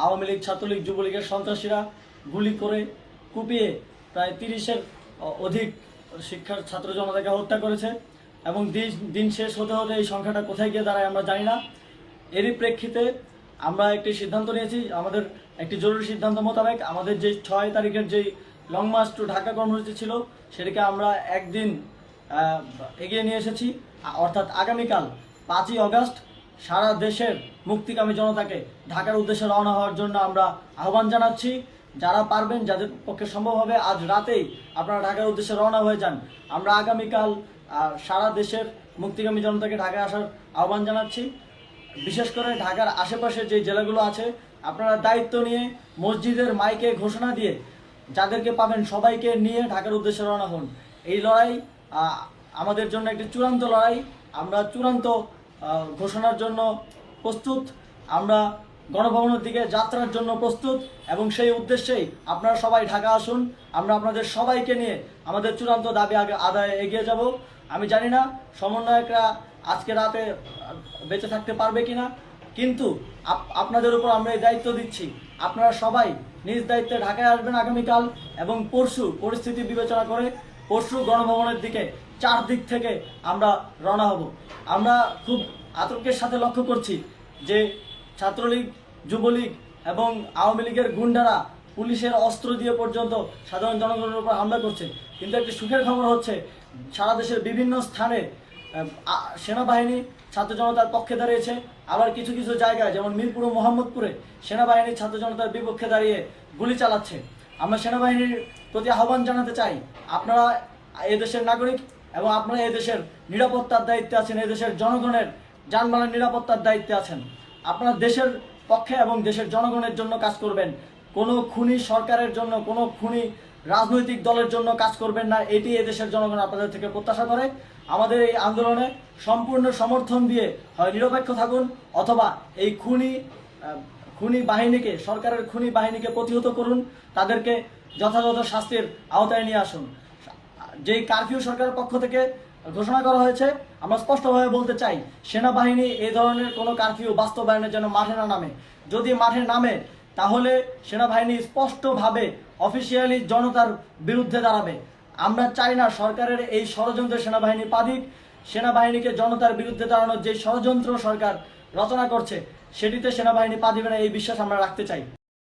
আওয়ামী লীগ, ছাত্রলীগ, যুবলীগের সন্ত্রাসীরা গুলি করে কুপিয়ে প্রায় 30-এর অধিক শিক্ষার ছাত্র জনতাকে হত্যা করেছে এবং দিন শেষ হতে হতে এই সংখ্যাটা কোথায় গিয়ে দাঁড়ায় আমরা জানি না। এরই প্রেক্ষিতে আমরা একটি সিদ্ধান্ত নিয়েছি, আমাদের একটি জরুরি সিদ্ধান্ত মোতাবেক আমাদের যে 6 তারিখের যেই লং মার্চ টু ঢাকা কর্মসূচি ছিল সেটাকে আমরা একদিন এগিয়ে নিয়ে এসেছি, অর্থাৎ আগামীকাল 5ই আগস্ট সারা দেশের মুক্তিকামী জনতাকে ঢাকার উদ্দেশ্যে রওনা হওয়ার জন্য আমরা আহ্বান জানাচ্ছি। যারা পারবেন, যাদের পক্ষে সম্ভব হবে, আজ রাতেই আপনারা ঢাকার উদ্দেশ্যে রওনা হয়ে যান। আমরা আগামীকাল সারা দেশের মুক্তিকামী জনতাকে ঢাকায় আসার আহ্বান জানাচ্ছি। বিশেষ করে ঢাকার আশেপাশে যে জেলাগুলো আছে আপনারা দায়িত্ব নিয়ে মসজিদের মাইকে ঘোষণা দিয়ে যাদেরকে পাবেন সবাইকে নিয়ে ঢাকার উদ্দেশ্যে রওনা হন। এই লড়াই আমাদের জন্য একটি চূড়ান্ত লড়াই। আমরা চূড়ান্ত ঘোষণার জন্য প্রস্তুত, আমরা গণভবনের দিকে যাত্রার জন্য প্রস্তুত এবং সেই উদ্দেশ্যেই আপনারা সবাই ঢাকা আসুন। আমরা আপনাদের সবাইকে নিয়ে আমাদের চূড়ান্ত দাবি আদায়ে এগিয়ে যাব। আমি জানি না সমন্বয়করা আজকে রাতে বেঁচে থাকতে পারবে কিনা, কিন্তু আপনাদের উপর আমরা এই দায়িত্ব দিচ্ছি। আপনারা সবাই নিজ দায়িত্বে ঢাকায় আসবেন আগামীকাল এবং পরশু পরিস্থিতি বিবেচনা করে পরশু গণভবনের দিকে 4 দিক থেকে আমরা রওনা হব। আমরা খুব আতঙ্কের সাথে লক্ষ্য করছি যে ছাত্রলীগ, যুবলীগ এবং আওয়ামী লীগের গুন্ডারা পুলিশের অস্ত্র দিয়ে পর্যন্ত সাধারণ জনগণের উপর হামলা করছে। কিন্তু একটি সুখের খবর হচ্ছে সারা দেশের বিভিন্ন স্থানে সেনাবাহিনী ছাত্র জনতার পক্ষে দাঁড়িয়েছে, আবার কিছু কিছু জায়গায় যেমন মিরপুর ও মোহাম্মদপুরে সেনাবাহিনী ছাত্র জনতার বিপক্ষে দাঁড়িয়ে গুলি চালাচ্ছে। আমরা সেনাবাহিনীর প্রতি আহ্বান জানাতে চাই, আপনারা এদেশের নাগরিক এবং আপনারা এদেশের নিরাপত্তার দায়িত্বে আছেন, এদেশের জনগণের যানবাহনের নিরাপত্তার দায়িত্বে আছেন। আপনারা দেশের পক্ষে এবং দেশের জনগণের জন্য কাজ করবেন, কোনো খুনি সরকারের জন্য, কোনো খুনি রাজনৈতিক দলের জন্য কাজ করবেন না। এটি এদেশের জনগণ আপনাদের থেকে প্রত্যাশা করে। আমাদের এই আন্দোলনে সম্পূর্ণ সমর্থন দিয়ে হয় নিরপেক্ষ থাকুন, অথবা এই খুনি বাহিনীকে, সরকারের খুনি বাহিনীকে প্রতিহত করুন, তাদেরকে যথাযথ শাস্তির আওতায় নিয়ে আসুন। যেই কারফিউ সরকারের পক্ষ থেকে ঘোষণা করা হয়েছে, আমরা স্পষ্টভাবে বলতে চাই সেনাবাহিনী এই ধরনের কোনো কারফিউ বাস্তবায়নের জন্য মাঠে না নামে। যদি মাঠে নামে তাহলে সেনাবাহিনী স্পষ্টভাবে অফিসিয়ালি জনতার বিরুদ্ধে দাঁড়াবে। আমরা চাই না সরকারের এই ষড়যন্ত্রে সেনাবাহিনী পা দিক। সেনাবাহিনীকে জনতার বিরুদ্ধে দাঁড়ানোর যে ষড়যন্ত্র সরকার রচনা করছে সেটিতে সেনাবাহিনী পা দিবে না, এই বিশ্বাস আমরা রাখতে চাই।